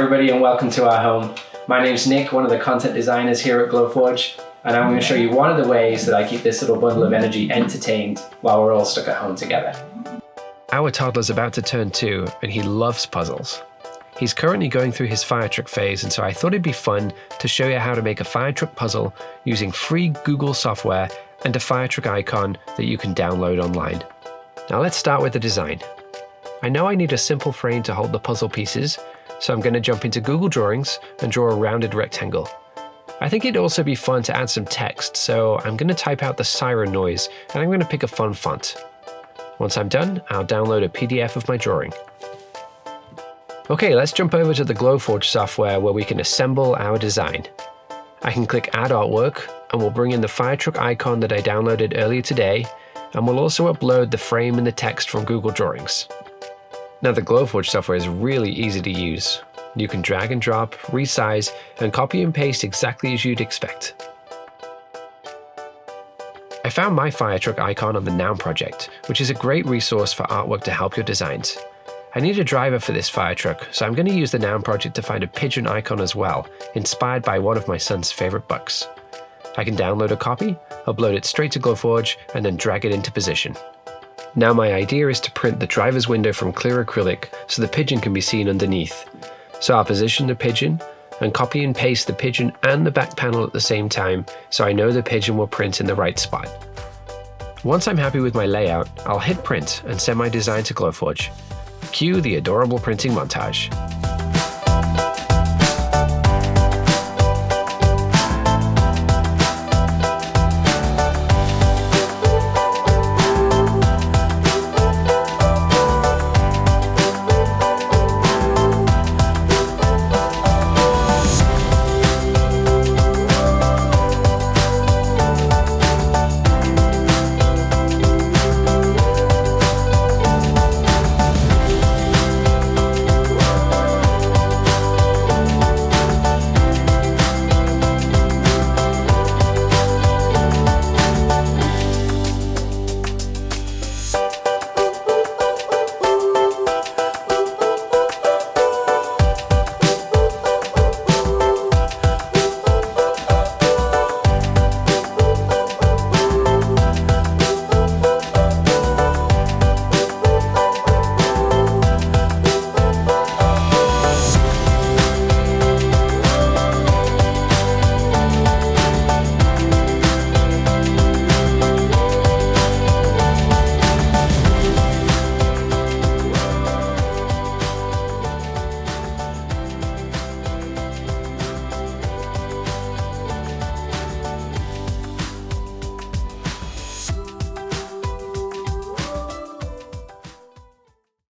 everybody and welcome to our home. My name's Nick, one of the content designers here at Glowforge, and I'm going to show you one of the ways that I keep this little bundle of energy entertained while we're all stuck at home together. Our toddler's about to turn 2 and he loves puzzles. He's currently going through his fire truck phase, and so I thought it'd be fun to show you how to make a fire truck puzzle using free Google software and a fire truck icon that you can download online. Now let's start with the design. I know I need a simple frame to hold the puzzle pieces, so I'm going to jump into Google Drawings and draw a rounded rectangle. I think it'd also be fun to add some text, so I'm going to type out the siren noise and I'm going to pick a fun font. Once I'm done, I'll download a PDF of my drawing. Okay, let's jump over to the Glowforge software where we can assemble our design. I can click Add Artwork and we'll bring in the fire truck icon that I downloaded earlier today, and we'll also upload the frame and the text from Google Drawings. Now the Glowforge software is really easy to use. You can drag and drop, resize, and copy and paste exactly as you'd expect. I found my fire truck icon on the Noun project, which is a great resource for artwork to help your designs. I need a driver for this fire truck, so I'm going to use the Noun project to find a pigeon icon as well, inspired by one of my son's favorite books. I can download a copy, upload it straight to Glowforge, and then drag it into position. Now my idea is to print the driver's window from clear acrylic so the pigeon can be seen underneath. So I'll position the pigeon and copy and paste the pigeon and the back panel at the same time so I know the pigeon will print in the right spot. Once I'm happy with my layout, I'll hit print and send my design to Glowforge. Cue the adorable printing montage.